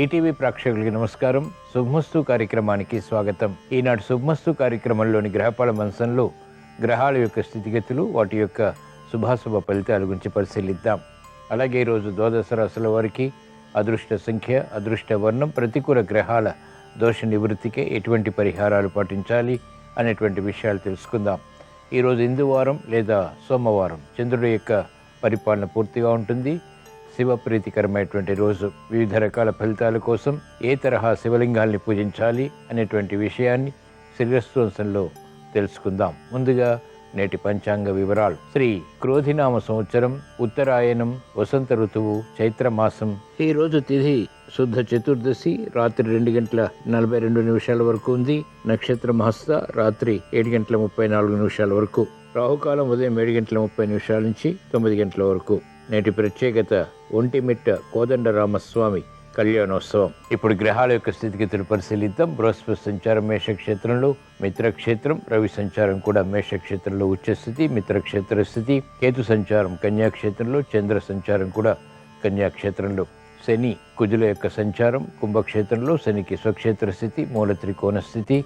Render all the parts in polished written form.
ETV ప్రేక్షకులకి నమస్కారం. శుభమస్తు కార్యక్రమానికి స్వాగతం. ఈనాటి శుభమస్తు కార్యక్రమంలోని గ్రహఫల మంచంలో గ్రహాల యొక్క స్థితిగతులు, వాటి యొక్క శుభాశుభ ఫలితాల గురించి పరిశీలిద్దాం. అలాగే ఈరోజు ద్వాదశ రాశుల వారికి అదృష్ట సంఖ్య, అదృష్ట వర్ణం, ప్రతికూల గ్రహాల దోష నివృత్తికి ఎటువంటి పరిహారాలు పాటించాలి అనేటువంటి విషయాలు తెలుసుకుందాం. ఈరోజు ఇందువారం లేదా సోమవారం చంద్రుడి యొక్క పరిపాలన పూర్తిగా ఉంటుంది. శివప్రీతికరమైనటువంటి రోజు. వివిధ రకాల ఫలితాల కోసం ఏ తరహా శివలింగాల్ని పూజించాలి అనేటువంటి విషయాన్ని శ్రీరస్వంశంలో తెలుసుకుందాం. ముందుగా నేటి పంచాంగ వివరాలు. శ్రీ క్రోధినామ సంవత్సరం, ఉత్తరాయణం, వసంత ఋతువు, చైత్రమాసం. ఈ రోజు తిథి శుద్ధ చతుర్దశి, రాత్రి 2:42 వరకు ఉంది. నక్షత్రం హస్త, రాత్రి 7:34 వరకు. రాహుకాలం ఉదయం 7:30 నుంచి 9 గంటల వరకు. నేటి ప్రత్యేకత ఒంటిమిట్ట కోదండరామస్వామి కళ్యాణోత్సవం. ఇప్పుడు గ్రహాల యొక్క స్థితిగతులు పరిశీలిద్దాం. బృహస్పతి సంచారం మేషక్షేత్రంలో, మిత్రక్షేత్రం, రవి సంచారం కూడా మేషక్షేత్రంలో ఉచ్చస్థితి, మిత్రక్షేత్ర స్థితి. కేతు సంచారం కన్యాక్షేత్రంలో, చంద్ర సంచారం కూడా కన్యాక్షేత్రంలో. శని కుజుల యొక్క సంచారం కుంభక్షేత్రంలో, శనికి స్వక్షేత్ర స్థితి, మూల త్రికోణ స్థితి,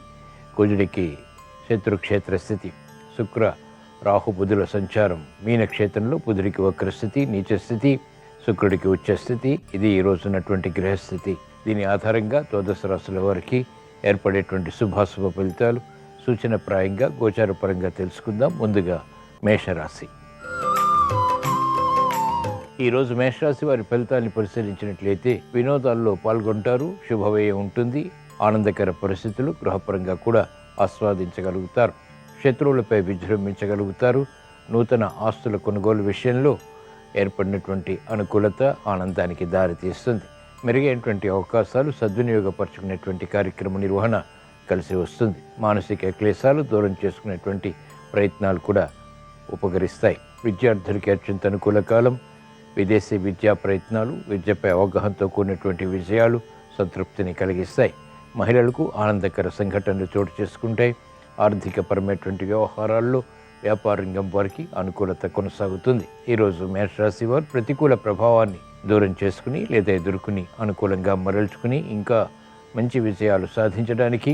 కుజుడికి శత్రుక్షేత్ర స్థితి. శుక్ర రాహు బుధుల సంచారం మీనక్షేత్రంలో, బుధుడికి వక్రస్థితి, నీచస్థితి, శుక్రుడికి ఉచ్చస్థితి. ఇది ఈ రోజున్నటువంటి గ్రహస్థితి. దీని ఆధారంగా ద్వాదశ రాశుల వారికి ఏర్పడేటువంటి శుభాశుభ ఫలితాలు సూచనప్రాయంగా గోచారపరంగా తెలుసుకుందాం. ముందుగా మేషరాశి. ఈరోజు మేషరాశి వారి ఫలితాన్ని పరిశీలించినట్లయితే వినోదాల్లో పాల్గొంటారు, శుభవ్యయం ఉంటుంది, ఆనందకర పరిస్థితులు గృహపరంగా కూడా ఆస్వాదించగలుగుతారు, శత్రువులపై విజృంభించగలుగుతారు. నూతన ఆస్తుల కొనుగోలు విషయంలో ఏర్పడినటువంటి అనుకూలత ఆనందానికి దారితీస్తుంది. మెరుగైనటువంటి అవకాశాలు సద్వినియోగపరచుకునేటువంటి కార్యక్రమ నిర్వహణ కలిసి వస్తుంది. మానసిక క్లేశాలు దూరం చేసుకునేటువంటి ప్రయత్నాలు కూడా ఉపకరిస్తాయి. విద్యార్థులకి అత్యంత అనుకూల కాలం. విదేశీ విద్యా ప్రయత్నాలు, విద్యపై అవగాహనతో కూడినటువంటి విజయాలు సంతృప్తిని కలిగిస్తాయి. మహిళలకు ఆనందకర సంఘటనలు చోటు చేసుకుంటాయి. ఆర్థికపరమైనటువంటి వ్యవహారాల్లో వ్యాపార రంగం వారికి అనుకూలత కొనసాగుతుంది. ఈరోజు మేషరాశి వారు ప్రతికూల ప్రభావాన్ని దూరం చేసుకుని లేదా ఎదుర్కొని అనుకూలంగా మరల్చుకుని ఇంకా మంచి విజయాలు సాధించడానికి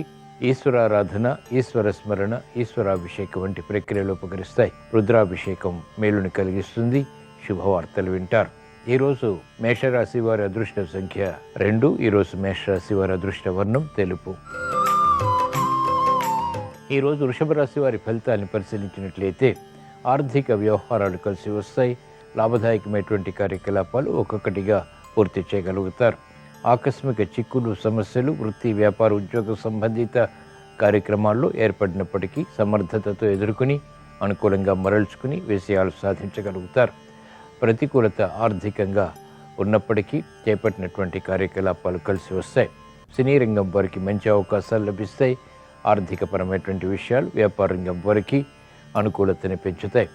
ఈశ్వరారాధన, ఈశ్వర స్మరణ, ఈశ్వరాభిషేకం వంటి ప్రక్రియలు ఉపకరిస్తాయి. రుద్రాభిషేకం మేలుని కలిగిస్తుంది. శుభవార్తలు వింటారు. ఈరోజు మేషరాశి వారి అదృష్ట సంఖ్య 2. ఈరోజు మేషరాశి వారి అదృష్ట వర్ణం తెలుపు. ఈరోజు వృషభ రాశి వారి ఫలితాన్ని పరిశీలించినట్లయితే ఆర్థిక వ్యవహారాలు కలిసి వస్తాయి. లాభదాయకమైనటువంటి కార్యకలాపాలు ఒక్కొక్కటిగా పూర్తి చేయగలుగుతారు. ఆకస్మిక చిక్కులు, సమస్యలు వృత్తి, వ్యాపార, ఉద్యోగ సంబంధిత కార్యక్రమాల్లో ఏర్పడినప్పటికీ సమర్థతతో ఎదుర్కొని అనుకూలంగా మరల్చుకుని విజయాలు సాధించగలుగుతారు. ప్రతికూలత ఆర్థికంగా ఉన్నప్పటికీ చేపట్టినటువంటి కార్యకలాపాలు కలిసి వస్తాయి. సినీ రంగం వారికి మంచి అవకాశాలు లభిస్తాయి. ఆర్థికపరమైనటువంటి విషయాలు వ్యాపార రంగం వారికి అనుకూలతని పెంచుతాయి.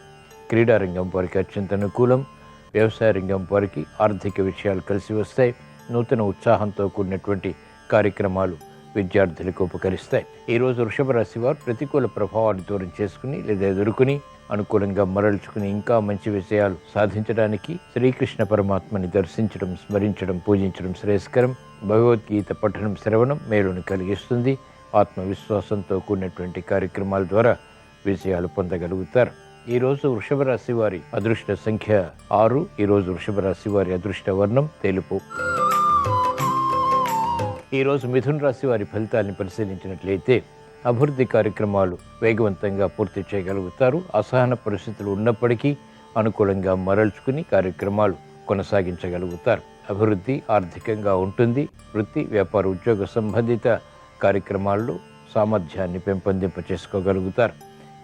క్రీడారంగం వారికి అత్యంత అనుకూలం. వ్యవసాయ రంగం వారికి ఆర్థిక విషయాలు కలిసి వస్తాయి. నూతన ఉత్సాహంతో కూడినటువంటి కార్యక్రమాలు విద్యార్థులకు ఉపకరిస్తాయి. ఈరోజు వృషభ రాశి వారు ప్రతికూల ప్రభావాన్ని దూరం చేసుకుని లేదా ఎదుర్కొని అనుకూలంగా మరల్చుకుని ఇంకా మంచి విజయాలు సాధించడానికి శ్రీకృష్ణ పరమాత్మని దర్శించడం, స్మరించడం, పూజించడం శ్రేయస్కరం. భగవద్గీత పఠనం, శ్రవణం మేలును కలిగిస్తుంది. ఆత్మవిశ్వాసంతో కూడినటువంటి కార్యక్రమాల ద్వారా విజయాలు పొందగలుగుతారు. ఈరోజు వృషభ రాశి వారి అదృష్ట సంఖ్య 6. ఈరోజు వృషభ రాశి వారి అదృష్ట వర్ణం తెలుపు. ఈరోజు మిథున రాశి వారి ఫలితాన్ని పరిశీలించినట్లయితే అభివృద్ధి కార్యక్రమాలు వేగవంతంగా పూర్తి చేయగలుగుతారు. అసహన పరిస్థితులు ఉన్నప్పటికీ అనుకూలంగా మరల్చుకుని కార్యక్రమాలు కొనసాగించగలుగుతారు. అభివృద్ధి ఆర్థికంగా ఉంటుంది. వృత్తి, వ్యాపార, ఉద్యోగ సంబంధిత కార్యక్రమాల్లో సామర్థ్యాన్ని పెంపొందింప చేసుకోగలుగుతారు.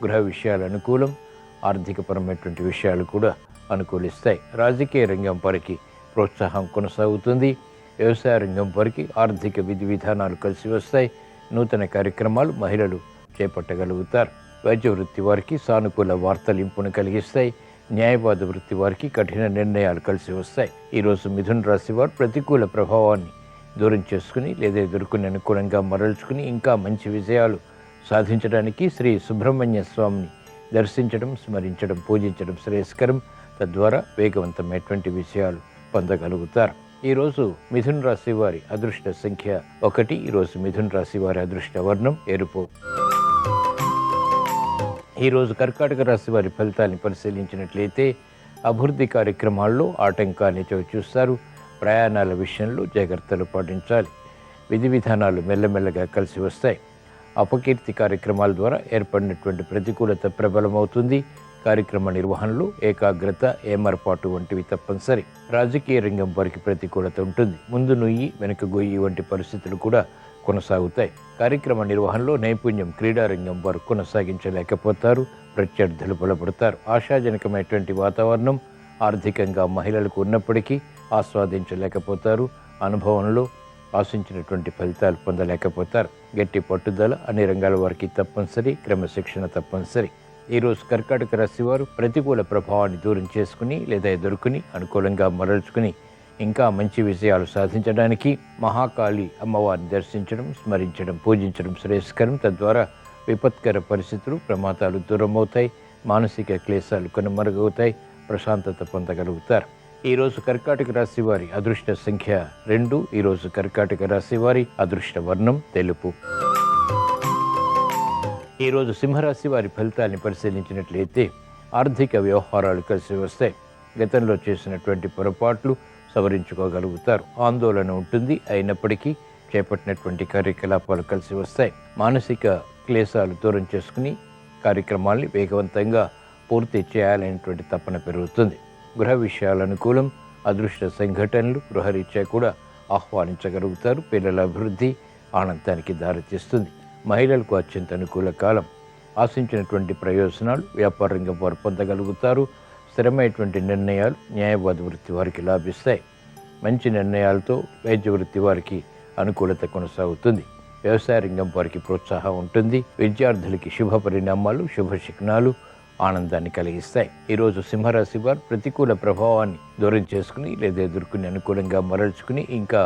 గృహ విషయాలు అనుకూలం. ఆర్థికపరమైనటువంటి విషయాలు కూడా అనుకూలిస్తాయి. రాజకీయ రంగం వారికి ప్రోత్సాహం కొనసాగుతుంది. వ్యవసాయ రంగం వారికి ఆర్థిక విధి విధానాలు కలిసి వస్తాయి. నూతన కార్యక్రమాలు మహిళలు చేపట్టగలుగుతారు. వైద్య వృత్తి వారికి సానుకూల వార్తలింపును కలిగిస్తాయి. న్యాయవాద వృత్తి వారికి కఠిన నిర్ణయాలు కలిసి వస్తాయి. ఈరోజు మిథున రాశి వారు ప్రతికూల ప్రభావాన్ని దూరం చేసుకుని లేదా ఎదుర్కొని అనుకూలంగా మరల్చుకుని ఇంకా మంచి విజయాలు సాధించడానికి శ్రీ సుబ్రహ్మణ్య స్వామిని దర్శించడం, స్మరించడం, పూజించడం శ్రేయస్కరం. తద్వారా వేగవంతమైనటువంటి విషయాలు పొందగలుగుతారు. ఈరోజు మిథున రాశి వారి అదృష్ట సంఖ్య 1. ఈరోజు మిథున రాశి వారి అదృష్ట వర్ణం ఎరుపు. ఈరోజు కర్కాటక రాశి వారి ఫలితాన్ని పరిశీలించినట్లయితే అభివృద్ధి కార్యక్రమాల్లో ఆటంకాన్ని చూస్తారు. ప్రయాణాల విషయంలో జాగ్రత్తలు పాటించాలి. విధి విధానాలు మెల్లమెల్లగా కలిసి వస్తాయి. అపకీర్తి కార్యక్రమాల ద్వారా ఏర్పడినటువంటి ప్రతికూలత ప్రబలమవుతుంది. కార్యక్రమ నిర్వహణలో ఏకాగ్రత, ఏమరపాటు వంటివి తప్పనిసరి. రాజకీయ రంగం వారికి ప్రతికూలత ఉంటుంది. ముందు నుయ్యి వెనుక గొయ్యి వంటి పరిస్థితులు కూడా కొనసాగుతాయి. కార్యక్రమ నిర్వహణలో నైపుణ్యం క్రీడారంగం వారు కొనసాగించలేకపోతారు. ప్రత్యర్థులు బలపడతారు. ఆశాజనకమైనటువంటి వాతావరణం ఆర్థికంగా మహిళలకు ఉన్నప్పటికీ ఆస్వాదించలేకపోతారు. అనుభవంలో ఆశించినటువంటి ఫలితాలు పొందలేకపోతారు. గట్టి పట్టుదల అన్ని రంగాల వారికి తప్పనిసరి. క్రమశిక్షణ తప్పనిసరి. ఈరోజు కర్కాటక రాశి వారు ప్రతికూల ప్రభావాన్ని దూరం చేసుకుని లేదా ఎదుర్కొని అనుకూలంగా మరల్చుకుని ఇంకా మంచి విజయాలు సాధించడానికి మహాకాళి అమ్మవారిని దర్శించడం, స్మరించడం, పూజించడం శ్రేయస్కరం. తద్వారా విపత్కర పరిస్థితులు, ప్రమాదాలు దూరమవుతాయి. మానసిక క్లేశాలు కనుమరుగవుతాయి. ప్రశాంతత పొందగలుగుతారు. ఈరోజు కర్కాటక రాశి వారి అదృష్ట సంఖ్య 2. ఈరోజు కర్కాటక రాశి వారి అదృష్ట వర్ణం తెలుపు. ఈరోజు సింహరాశి వారి ఫలితాన్ని పరిశీలించినట్లయితే ఆర్థిక వ్యవహారాలు కలిసి వస్తాయి. గతంలో చేసినటువంటి పొరపాట్లు సవరించుకోగలుగుతారు. ఆందోళన ఉంటుంది. అయినప్పటికీ చేపట్టినటువంటి కార్యకలాపాలు కలిసి వస్తాయి. మానసిక క్లేశాలు దూరం చేసుకుని కార్యక్రమాల్ని వేగవంతంగా పూర్తి చేయాలనేటువంటి తపన పెరుగుతుంది. గృహ విషయాల అనుకూలం. అదృష్ట సంఘటనలు గృహరీత్యా కూడా ఆహ్వానించగలుగుతారు. పిల్లల అభివృద్ధి ఆనందానికి దారితీస్తుంది. మహిళలకు అత్యంత అనుకూల కాలం. ఆశించినటువంటి ప్రయోజనాలు వ్యాపార రంగం వారు పొందగలుగుతారు. స్థిరమైనటువంటి నిర్ణయాలు న్యాయవాద వృత్తి వారికి లాభిస్తాయి. మంచి నిర్ణయాలతో వైద్య వృత్తి వారికి అనుకూలత కొనసాగుతుంది. వ్యవసాయ రంగం వారికి ప్రోత్సాహం ఉంటుంది. విద్యార్థులకి శుభ పరిణామాలు, శుభ శిఖనాలు ఆనందాన్ని కలిగిస్తాయి. ఈరోజు సింహరాశి వారు ప్రతికూల ప్రభావాన్ని దూరం చేసుకుని లేదా ఎదుర్కొని అనుకూలంగా మరల్చుకుని ఇంకా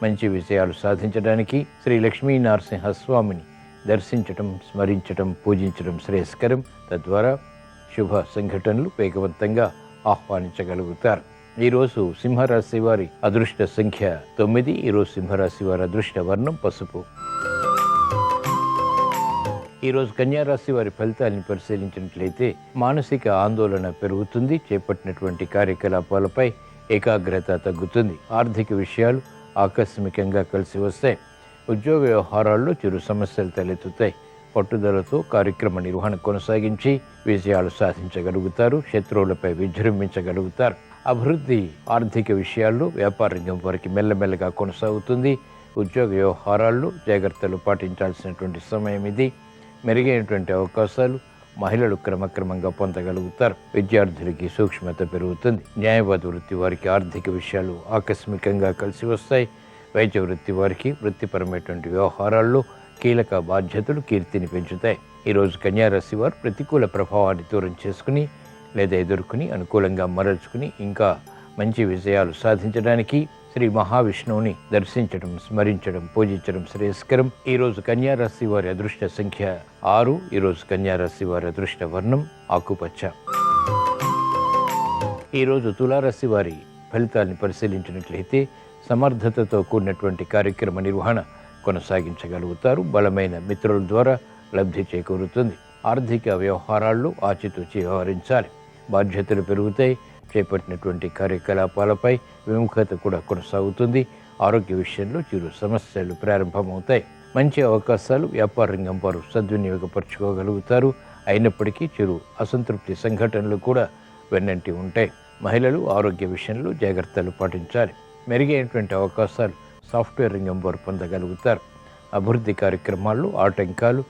మంచి విజయాలు సాధించడానికి శ్రీ లక్ష్మీ నరసింహస్వామిని దర్శించటం, స్మరించటం, పూజించడం శ్రేయస్కరం. తద్వారా శుభ సంఘటనలు వేగవంతంగా ఆహ్వానించగలుగుతారు. ఈరోజు సింహరాశి వారి అదృష్ట సంఖ్య 9. ఈరోజు సింహరాశి వారి అదృష్ట వర్ణం పసుపు. ఈరోజు కన్యారాశి వారి ఫలితాలను పరిశీలించినట్లయితే మానసిక ఆందోళన పెరుగుతుంది. చేపట్టినటువంటి కార్యకలాపాలపై ఏకాగ్రత తగ్గుతుంది. ఆర్థిక విషయాలు ఆకస్మికంగా కలిసి వస్తాయి. ఉద్యోగ వ్యవహారాల్లో చిరు సమస్యలు తలెత్తుతాయి. పట్టుదలతో కార్యక్రమ నిర్వహణ కొనసాగించి విజయాలు సాధించగలుగుతారు. శత్రువులపై విజృంభించగలుగుతారు. అభివృద్ధి ఆర్థిక విషయాల్లో వ్యాపార రంగం వారికి మెల్లమెల్లగా కొనసాగుతుంది. ఉద్యోగ వ్యవహారాల్లో జాగ్రత్తలు పాటించాల్సినటువంటి సమయం ఇది. మెరుగైనటువంటి అవకాశాలు మహిళలు క్రమక్రమంగా పొందగలుగుతారు. విద్యార్థులకి సూక్ష్మత పెరుగుతుంది. న్యాయవాద వృత్తి వారికి ఆర్థిక విషయాలు ఆకస్మికంగా కలిసి వస్తాయి. వైద్య వృత్తి వారికి వృత్తిపరమైనటువంటి వ్యవహారాల్లో కీలక బాధ్యతలు కీర్తిని పెంచుతాయి. ఈరోజు కన్యారాశి వారు ప్రతికూల ప్రభావాన్ని దూరం చేసుకుని లేదా ఎదుర్కొని అనుకూలంగా మరల్చుకుని ఇంకా మంచి విజయాలు సాధించడానికి శ్రీ మహావిష్ణువుని దర్శించడం, స్మరించడం, పూజించడం శ్రేయస్కరం. ఈరోజు కన్యారాశి వారి అదృష్ట సంఖ్య 6. ఈరోజు కన్యారాశి వారి అదృష్ట వర్ణం ఆకుపచ్చ. ఈరోజు తులారాశి వారి ఫలితాన్ని పరిశీలించినట్లయితే సమర్థతతో కూడినటువంటి కార్యక్రమ నిర్వహణ కొనసాగించగలుగుతారు. బలమైన మిత్రుల ద్వారా లబ్ధి చేకూరుతుంది. ఆర్థిక వ్యవహారాల్లో ఆచితూచి వ్యవహరించాలి. బాధ్యతలు పెరుగుతాయి. చేపట్టినటువంటి కార్యకలాపాలపై విముఖత కూడా కొనసాగుతుంది. ఆరోగ్య విషయంలో చిరు సమస్యలు ప్రారంభమవుతాయి. మంచి అవకాశాలు వ్యాపార రంగం వారు సద్వినియోగపరచుకోగలుగుతారు. అయినప్పటికీ చిరు అసంతృప్తి సంఘటనలు కూడా వెన్నంటి ఉంటాయి. మహిళలు ఆరోగ్య విషయంలో జాగ్రత్తలు పాటించాలి. మెరుగైనటువంటి అవకాశాలు సాఫ్ట్వేర్ రంగం వారు పొందగలుగుతారు. అభివృద్ధి కార్యక్రమాల్లో ఆటంకాలు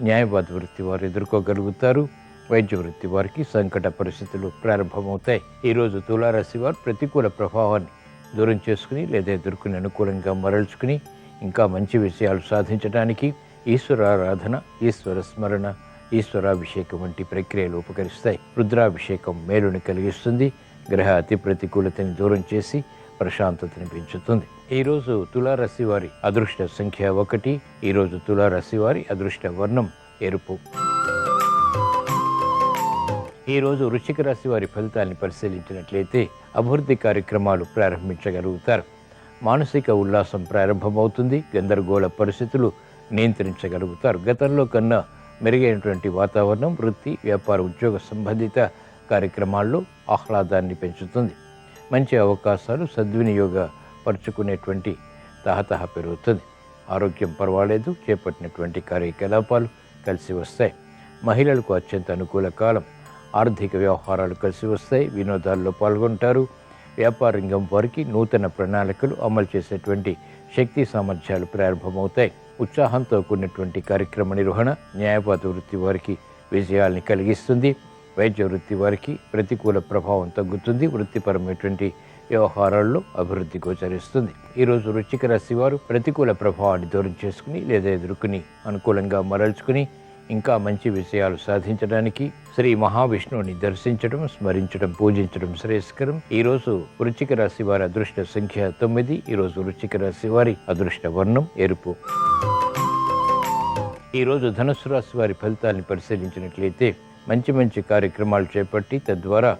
న్యాయవాద వృత్తి వారు ఎదుర్కోగలుగుతారు. వైద్య వృత్తి వారికి సంకట పరిస్థితులు ప్రారంభమవుతాయి. ఈరోజు తులారాశి వారు ప్రతికూల ప్రభావాన్ని దూరం చేసుకుని లేదా ఎదుర్కొని అనుకూలంగా మరల్చుకుని ఇంకా మంచి విషయాలు సాధించడానికి ఈశ్వరారాధన, ఈశ్వర స్మరణ, ఈశ్వరాభిషేకం వంటి ప్రక్రియలు ఉపకరిస్తాయి. రుద్రాభిషేకం మేలుని కలిగిస్తుంది. గ్రహ అతి ప్రతికూలతని దూరం చేసి ప్రశాంతతని పెంచుతుంది. ఈరోజు తులారాశి వారి అదృష్ట సంఖ్య 1. ఈరోజు తులారాశి వారి అదృష్ట వర్ణం ఎరుపు. ఈరోజు వృశ్చిక రాశి వారి ఫలితాన్ని పరిశీలించినట్లయితే అభివృద్ధి కార్యక్రమాలు ప్రారంభించగలుగుతారు. మానసిక ఉల్లాసం ప్రారంభమవుతుంది. గందరగోళ పరిస్థితులు నియంత్రించగలుగుతారు. గతంలో కన్నా మెరుగైనటువంటి వాతావరణం వృత్తి, వ్యాపార, ఉద్యోగ సంబంధిత కార్యక్రమాల్లో ఆహ్లాదాన్ని పెంచుతుంది. మంచి అవకాశాలు సద్వినియోగపరుచుకునేటువంటి తహతహ పెరుగుతుంది. ఆరోగ్యం పర్వాలేదు, చేపట్టినటువంటి కార్యకలాపాలు కలిసి వస్తాయి. మహిళలకు అత్యంత అనుకూల కాలం. ఆర్థిక వ్యవహారాలు కలిసి వస్తాయి. వినోదాల్లో పాల్గొంటారు. వ్యాపార రంగం వారికి నూతన ప్రణాళికలు అమలు చేసేటువంటి శక్తి సామర్థ్యాలు ప్రారంభమవుతాయి. ఉత్సాహంతో కూడినటువంటి కార్యక్రమ నిర్వహణ న్యాయవాద వృత్తి వారికి విజయాల్ని కలిగిస్తుంది. వైద్య వృత్తి వారికి ప్రతికూల ప్రభావం తగ్గుతుంది. వృత్తిపరమైనటువంటి వ్యవహారాల్లో అభివృద్ధి గోచరిస్తుంది. ఈరోజు వృశ్చిక రాశి వారు ప్రతికూల ప్రభావాన్ని దూరం చేసుకుని లేదా ఎదుర్కొని అనుకూలంగా మరల్చుకుని ఇంకా మంచి విషయాలు సాధించడానికి శ్రీ మహావిష్ణువుని దర్శించడం, స్మరించడం, పూజించడం శ్రేయస్కరం. ఈరోజు వృశ్చిక రాశి వారి అదృష్ట సంఖ్య 9. ఈరోజు వృశ్చిక రాశి వారి అదృష్ట వర్ణం ఎరుపు. ఈరోజు ధనుస్సు రాశి వారి ఫలితాలను పరిశీలించినట్లయితే మంచి మంచి కార్యక్రమాలు చేపట్టి తద్వారా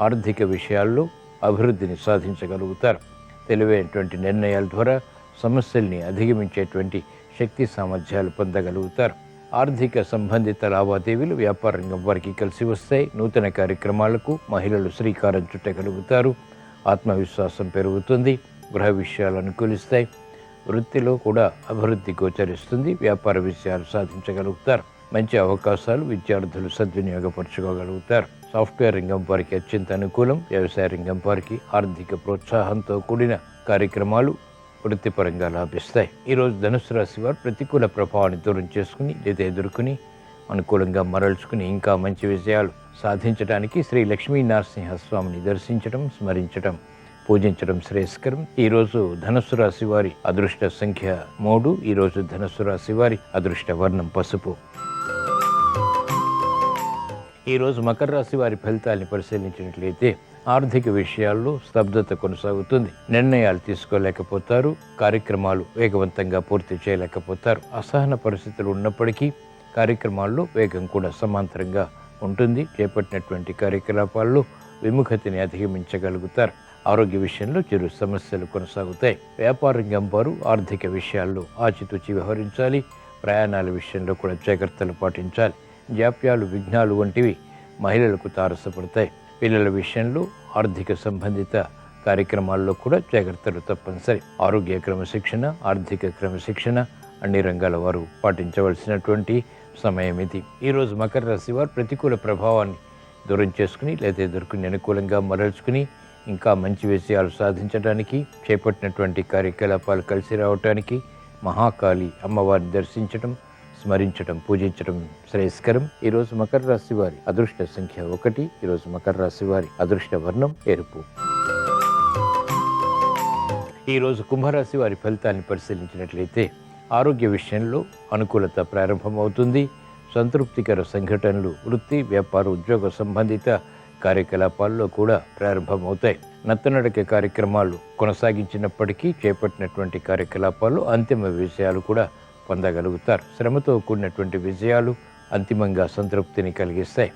ఆర్థిక విషయాల్లో అభివృద్ధిని సాధించగలుగుతారు. తెలివైనటువంటి నిర్ణయాల ద్వారా సమస్యల్ని అధిగమించేటువంటి శక్తి సామర్థ్యాలు పొందగలుగుతారు. ఆర్థిక సంబంధిత లావాదేవీలు వ్యాపార రంగం వారికి కలిసి వస్తాయి. నూతన కార్యక్రమాలకు మహిళలు శ్రీకారం చుట్టగలుగుతారు. ఆత్మవిశ్వాసం పెరుగుతుంది. గృహ విషయాలు అనుకూలిస్తాయి. వృత్తిలో కూడా అభివృద్ధి గోచరిస్తుంది. వ్యాపార విషయాలు సాధించగలుగుతారు. మంచి అవకాశాలు విద్యార్థులు సద్వినియోగపరచుకోగలుగుతారు. సాఫ్ట్వేర్ రంగం వారికి అత్యంత అనుకూలం. వ్యవసాయ రంగం వారికి ఆర్థిక ప్రోత్సాహంతో కూడిన కార్యక్రమాలు వృత్తిపరంగా లాభిస్తాయి. ఈరోజు ధనుసు రాశి వారు ప్రతికూల ప్రభావాన్ని దూరం చేసుకుని లేదా ఎదుర్కొని అనుకూలంగా మరల్చుకుని ఇంకా మంచి విజయాలు సాధించడానికి శ్రీ లక్ష్మీ నరసింహస్వామిని దర్శించడం, స్మరించడం, పూజించడం శ్రేయస్కరం. ఈరోజు ధనుసు రాశి వారి అదృష్ట సంఖ్య 3. ఈరోజు ధనుసు రాశి వారి అదృష్ట వర్ణం పసుపు. ఈరోజు మకర రాశి వారి ఫలితాన్ని పరిశీలించినట్లయితే ఆర్థిక విషయాల్లో స్తబ్దత కొనసాగుతుంది. నిర్ణయాలు తీసుకోలేకపోతారు. కార్యక్రమాలు వేగవంతంగా పూర్తి చేయలేకపోతారు. అసహన పరిస్థితులు ఉన్నప్పటికీ కార్యక్రమాల్లో వేగం కూడా సమాంతరంగా ఉంటుంది. చేపట్టినటువంటి కార్యకలాపాల్లో విముఖతని అధిగమించగలుగుతారు. ఆరోగ్య విషయంలో చిరు సమస్యలు కొనసాగుతాయి. వ్యాపార రంగం వారు ఆర్థిక విషయాల్లో ఆచితూచి వ్యవహరించాలి. ప్రయాణాల విషయంలో కూడా జాగ్రత్తలు పాటించాలి. జాప్యాలు, విఘ్నాలు వంటివి మహిళలకు తారసపడతాయి. పిల్లల విషయంలో ఆర్థిక సంబంధిత కార్యక్రమాల్లో కూడా జాగ్రత్తలు తప్పనిసరి. ఆరోగ్య క్రమశిక్షణ, ఆర్థిక క్రమశిక్షణ అన్ని రంగాల వారు పాటించవలసినటువంటి సమయం ఇది. ఈరోజు మకర రాశి వారు ప్రతికూల ప్రభావాన్ని దూరం చేసుకుని లేదా ఎదుర్కొని అనుకూలంగా మరల్చుకుని ఇంకా మంచి విషయాలు సాధించడానికి చేపట్టినటువంటి కార్యకలాపాలు కలిసి రావటానికి మహాకాళి అమ్మవారిని దర్శించడం, స్మరించడం, పూజించడం శ్రేయస్కరం. ఈరోజు మకర రాశి వారి అదృష్ట సంఖ్య 1. ఈరోజు మకర రాశి వారి అదృష్ట వర్ణం ఎరుపు. ఈరోజు కుంభరాశి వారి ఫలితాన్ని పరిశీలించినట్లయితే ఆరోగ్య విషయంలో అనుకూలత ప్రారంభమవుతుంది. సంతృప్తికర సంఘటనలు వృత్తి, వ్యాపార, ఉద్యోగ సంబంధిత కార్యకలాపాల్లో కూడా ప్రారంభమవుతాయి. నత్తనడక కార్యక్రమాలు కొనసాగించినప్పటికీ చేపట్టినటువంటి కార్యకలాపాల్లో అంతిమ విజయాలు కూడా పొందగలుగుతారు. శ్రమతో కూడినటువంటి విజయాలు అంతిమంగా సంతృప్తిని కలిగిస్తాయి.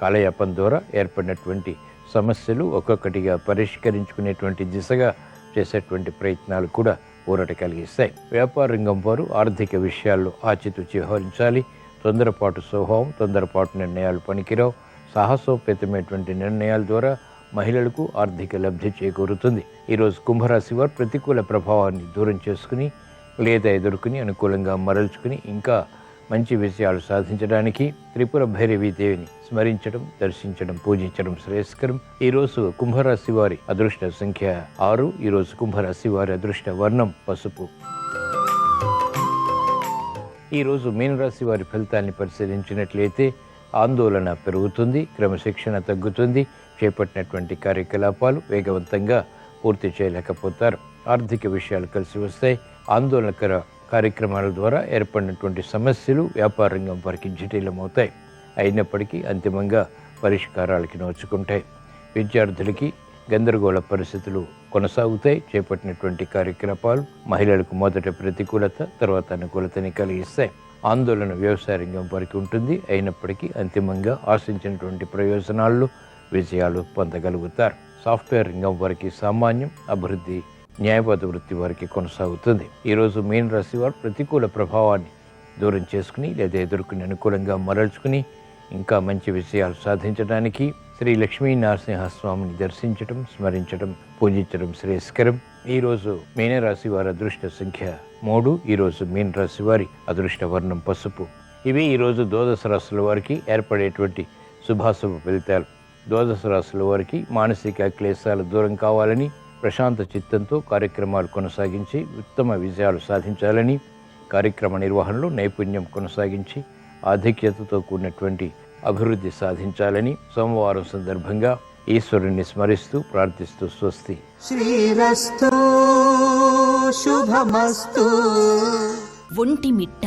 కాలయాపన ద్వారా ఏర్పడినటువంటి సమస్యలు ఒక్కొక్కటిగా పరిష్కరించుకునేటువంటి దిశగా చేసేటువంటి ప్రయత్నాలు కూడా ఊరట కలిగిస్తాయి. వ్యాపార రంగం వారు ఆర్థిక విషయాల్లో ఆచితూచి వ్యవహరించాలి. తొందరపాటు స్వభావం, తొందరపాటు నిర్ణయాలు పనికిరావు. సాహసోపేతమైనటువంటి నిర్ణయాల ద్వారా మహిళలకు ఆర్థిక లబ్ధి చేకూరుతుంది. ఈరోజు కుంభరాశి వారు ప్రతికూల ప్రభావాన్ని దూరం చేసుకుని లేదా ఎదుర్కొని అనుకూలంగా మరల్చుకుని ఇంకా మంచి విషయాలు సాధించడానికి త్రిపుర భైరవీ దేవిని స్మరించడం, దర్శించడం, పూజించడం శ్రేయస్కరం. ఈరోజు కుంభరాశి వారి అదృష్ట సంఖ్య 6. ఈరోజు కుంభరాశి వారి అదృష్ట వర్ణం పసుపు. ఈరోజు మీనరాశి వారి ఫలితాన్ని పరిశీలించినట్లయితే ఆందోళన పెరుగుతుంది, క్రమశిక్షణ తగ్గుతుంది. చేపట్టినటువంటి కార్యకలాపాలు వేగవంతంగా పూర్తి చేయలేకపోతారు. ఆర్థిక విషయాలు కలిసి వస్తాయి. ఆందోళనకర కార్యక్రమాల ద్వారా ఏర్పడినటువంటి సమస్యలు వ్యాపార రంగం వారికి జటిలమవుతాయి. అయినప్పటికీ అంతిమంగా పరిష్కారాలకి నోచుకుంటాయి. విద్యార్థులకి గందరగోళ పరిస్థితులు కొనసాగుతాయి. చేపట్టినటువంటి కార్యకలాపాలు మహిళలకు మొదట ప్రతికూలత, తర్వాత అనుకూలతని కలిగిస్తాయి. ఆందోళన వ్యవసాయ రంగం వారికి ఉంటుంది. అయినప్పటికీ అంతిమంగా ఆశించినటువంటి ప్రయోజనాల్లో విజయాలు పొందగలుగుతారు. సాఫ్ట్వేర్ రంగం వారికి సామాన్యం, అభివృద్ధి న్యాయవాద వృత్తి వారికి కొనసాగుతుంది. ఈరోజు మీన రాశి వారు ప్రతికూల ప్రభావాన్ని దూరం చేసుకుని లేదా ఎదుర్కొని అనుకూలంగా మరల్చుకుని ఇంకా మంచి విషయాలు సాధించడానికి శ్రీ లక్ష్మీ నరసింహస్వామిని దర్శించడం, స్మరించడం, పూజించడం శ్రేయస్కరం. ఈరోజు మీనరాశి వారి అదృష్ట సంఖ్య 3. ఈరోజు మీనరాశి వారి అదృష్ట వర్ణం పసుపు. ఇవి ఈరోజు ద్వాదశ రాశుల వారికి ఏర్పడేటువంటి శుభాశుభ ఫలితాలు. ద్వాదశ రాశుల వారికి మానసిక క్లేశాలు దూరం కావాలని, ప్రశాంత చిత్తంతో కార్యక్రమాలు కొనసాగించి ఉత్తమ విజయాలు సాధించాలని, కార్యక్రమ నిర్వహణలో నైపుణ్యం కొనసాగించి ఆధిక్యతతో కూడినటువంటి అభివృద్ధి సాధించాలని సోమవారం సందర్భంగా ఈశ్వరుని స్మరిస్తూ ప్రార్థిస్తూ స్వస్తి. శ్రీరస్తు శుభమస్తు. ఒంటిమిట్ట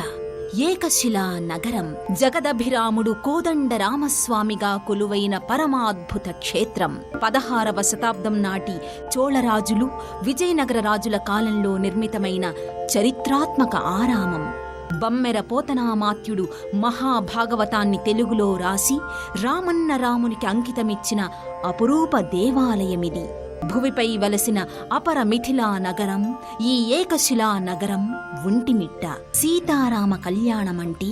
ఏకశిలా నగరం, జగదభిరాముడు కోదండ రామస్వామిగా కొలువైన పరమాద్భుత క్షేత్రం. 16వ శతాబ్దం నాటి చోళరాజులు, విజయనగర రాజుల కాలంలో నిర్మితమైన చరిత్రాత్మక ఆరామం. బమ్మెర పోతనామాత్యుడు మహాభాగవతాన్ని తెలుగులో రాసి రామన్న రామునికి అంకితమిచ్చిన అపురూప దేవాలయమిది. భువిపై వలసిన అపర మిథిలా నగరం ఈ ఏకశిలా నగరం ఒంటిమిట్ట. సీతారామ కళ్యాణమంటే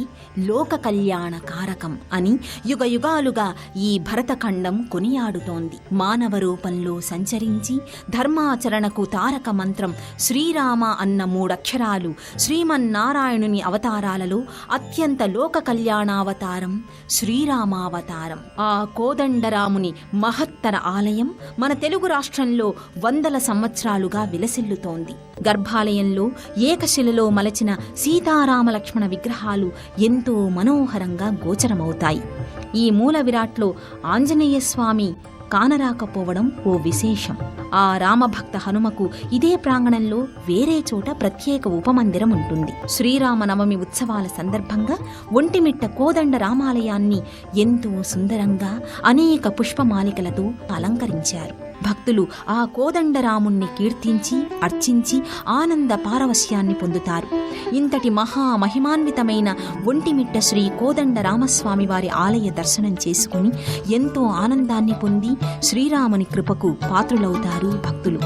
లోక కళ్యాణ కారకం అని యుగయుగాలుగా ఈ భరతఖండం కొనియాడుతోంది. మానవ రూపంలో సంచరించి ధర్మాచరణకు తారక మంత్రం శ్రీరామ అన్న 3 అక్షరాలు శ్రీమన్నారాయణుని అవతారాలలో అత్యంత లోక కళ్యాణావతారం శ్రీరామావతారం. ఆ కోదండరాముని మహత్తర ఆలయం మన తెలుగు రాష్ట్రంలో వందల సంవత్సరాలుగా విలసిల్లుతోంది. గర్భాలయంలో ఏకశిలలో మలచిన సీతారామ లక్ష్మణ విగ్రహాలు ఎంతో మనోహరంగా గోచరమవుతాయి. ఈ మూల విరాట్లో ఆంజనేయ స్వామి కానరాకపోవడం ఓ విశేషం. ఆ రామభక్త హనుమకు ఇదే ప్రాంగణంలో వేరే చోట ప్రత్యేక ఉపమందిరం ఉంటుంది. శ్రీరామనవమి ఉత్సవాల సందర్భంగా ఒంటిమిట్ట కోదండ రామాలయాన్ని ఎంతో సుందరంగా అనేక పుష్పమాలికలతో అలంకరించారు. భక్తులు ఆ కోదండరాముణ్ణి కీర్తించి అర్చించి ఆనంద పారవశ్యాన్ని పొందుతారు. ఇంతటి మహామహిమాన్వితమైన ఒంటిమిట్ట శ్రీ కోదండ రామస్వామి వారి ఆలయ దర్శనం చేసుకుని ఎంతో ఆనందాన్ని పొంది శ్రీరాముని కృపకు పాత్రులవుతారు భక్తులు.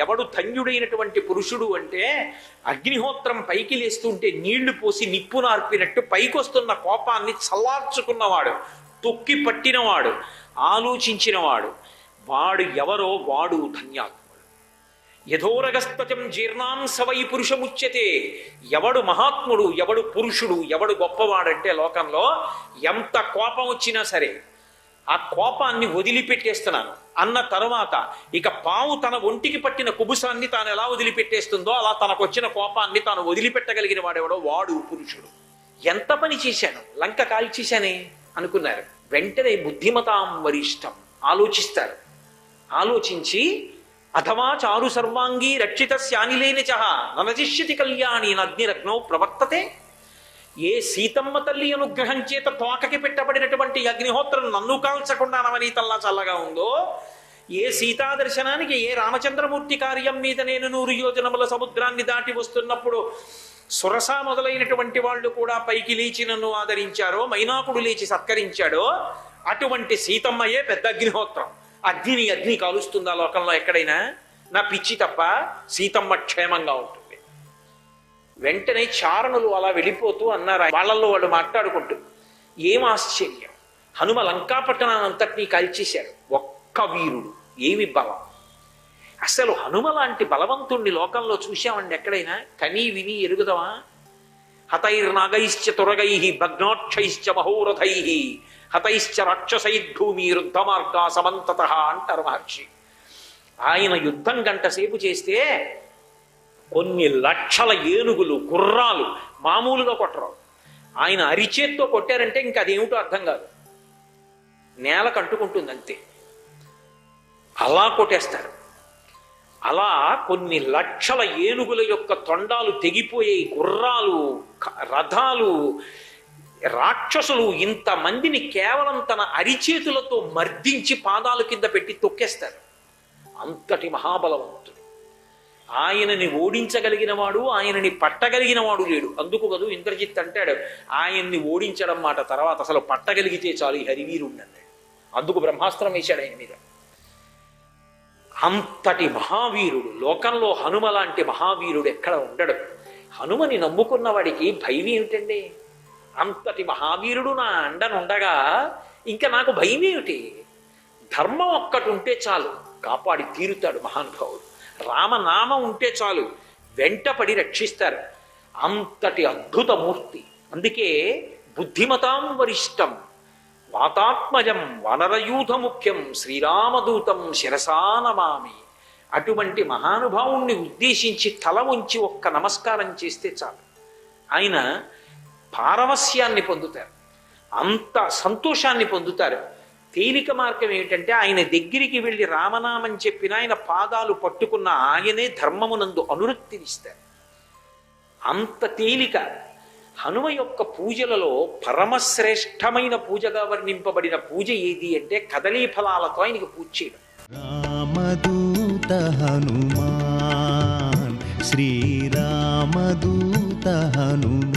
ఎవడు ధన్యుడైనటువంటి పురుషుడు అంటే అగ్నిహోత్రం పైకి లేస్తుంటే నీళ్లు పోసి నిప్పు నార్పినట్టు పైకొస్తున్న కోపాన్ని చల్లార్చుకున్నవాడు, తొక్కి పట్టినవాడు, ఆలోచించినవాడు. వాడు ఎవరో వాడు ధన్యాత్ముడు. యథోరగస్తజం జీర్ణాం సవై పురుషముచ్యతే. ఎవడు మహాత్ముడు, ఎవడు పురుషుడు, ఎవడు గొప్పవాడంటే లోకంలో ఎంత కోపం వచ్చినా సరే ఆ కోపాన్ని వదిలిపెట్టేస్తున్నాను అన్న తర్వాత ఇక పాము తన ఒంటికి పట్టిన కుబుసాన్ని తాను ఎలా వదిలిపెట్టేస్తుందో అలా తనకు వచ్చిన కోపాన్ని తాను వదిలిపెట్టగలిగిన వాడెవడో వాడు పురుషుడు. ఎంత పని చేశాను, లంక కాల్చేశానే అనుకున్నారు. వెంటనే బుద్ధిమతాం వరిష్టం ఆలోచిస్తారు. ఆలోచించి అథవా చారు సర్వాంగీ రక్షిత శానిలేని చహ ననజిష్యతి కళ్యాణి నగ్నిరగ్నౌ ప్రవర్తతే. ఏ సీతమ్మ తల్లి అనుగ్రహం చేత తోకకి పెట్టబడినటువంటి అగ్నిహోత్రం నన్ను కాల్చకుండా నవనీతల్లా చల్లగా ఉందో, ఏ సీతా దర్శనానికి, ఏ రామచంద్రమూర్తి కార్యం మీద నేను 100 యోజనముల సముద్రాన్ని దాటి వస్తున్నప్పుడు సురస మొదలైనటువంటి వాళ్ళు కూడా పైకి లేచి నన్ను ఆదరించారో, మైనాకుడు లేచి సత్కరించాడో, అటువంటి సీతమ్మయే పెద్ద అగ్నిహోత్రం. అగ్ని కాలుస్తుందా లోకంలో ఎక్కడైనా? నా పిచ్చి తప్ప సీతమ్మ క్షేమంగా ఉంటుంది. వెంటనే చారణులు అలా వెళ్ళిపోతూ అన్నారు, వాళ్ళల్లో వాళ్ళు మాట్లాడుకుంటూ, ఏం ఆశ్చర్యం, హనుమ లంకాపట్టణాన్ని అంతటినీ కాల్చేశాడు, ఒక్క వీరుడు, ఏమి బలం. అసలు హనుమ లాంటి బలవంతుణ్ణి లోకంలో చూశామండి ఎక్కడైనా? కనీ విని ఎరుగుదమా? హతైర్నాగైశ్చ తురగై భగ్నాక్షైశ్చ మహోరథై హతైశ్చ రాక్షసైర్భూమి రుద్ధమార్గా సమంతత అంటారు మహర్షి. ఆయన యుద్ధం గంటసేపు చేస్తే కొన్ని లక్షల ఏనుగులు, గుర్రాలు మామూలుగా కొట్టరు. ఆయన అరిచేత్తో కొట్టారంటే ఇంకా అదేమిటో అర్థం కాదు, నేల కంటుకుంటుంది అంతే, అలా కొట్టేస్తారు. అలా కొన్ని లక్షల ఏనుగుల యొక్క తొండాలు తెగిపోయే గుర్రాలు, రథాలు, రాక్షసులు ఇంతమందిని కేవలం తన అరిచేతులతో మర్దించి పాదాల కింద పెట్టి తొక్కేస్తారు. అంతటి మహాబలవంతుడు. ఆయనని ఓడించగలిగిన వాడు, ఆయనని పట్టగలిగిన వాడు లేడు. అందుకు కదూ ఇంద్రజిత్ అంటాడు, ఆయన్ని ఓడించడం మాట తర్వాత, అసలు పట్టగలిగితే చాలు ఈ హరివీరుణ్ణి అన్నాడు. అందుకు బ్రహ్మాస్త్రం వేశాడు ఆయన మీద. అంతటి మహావీరుడు, లోకంలో హనుమ లాంటి మహావీరుడు ఎక్కడ ఉండడు. హనుమని నమ్ముకున్న వాడికి భయం ఏమిటండి? అంతటి మహావీరుడు నా అండనుండగా ఇంకా నాకు భయం ఏమిటి? ధర్మం ఒక్కటి ఉంటే చాలు, కాపాడి తీరుతాడు మహానుభావుడు. రామనామం ఉంటే చాలు, వెంటపడి రక్షిస్తారు. అంతటి అద్భుతమూర్తి. అందుకే బుద్ధిమతాం వరిష్టం వాతాత్మజం వానరయూథ ముఖ్యం శ్రీరామదూతం శిరసా నమామి. అటువంటి మహానుభావుణ్ణి ఉద్దేశించి తల ఉంచి ఒక్క నమస్కారం చేస్తే చాలు, ఆయన పారవస్యాన్ని పొందుతారు, అంత సంతోషాన్ని పొందుతారు. తేలిక మార్గం ఏమిటంటే ఆయన దగ్గరికి వెళ్ళి రామనామం చెప్పిన ఆయన పాదాలు పట్టుకున్న ఆయనే ధర్మమునందు అనురక్తినిస్తారు. అంత తేలిక. హనుమ యొక్క పూజలలో పరమశ్రేష్టమైన పూజగా వర్ణింపబడిన పూజ ఏది అంటే కదలీ ఫలాలతో ఆయనకి పూజ చేయడం. రామదూత హనుమాన్ శ్రీరామదూత హనుమాన్.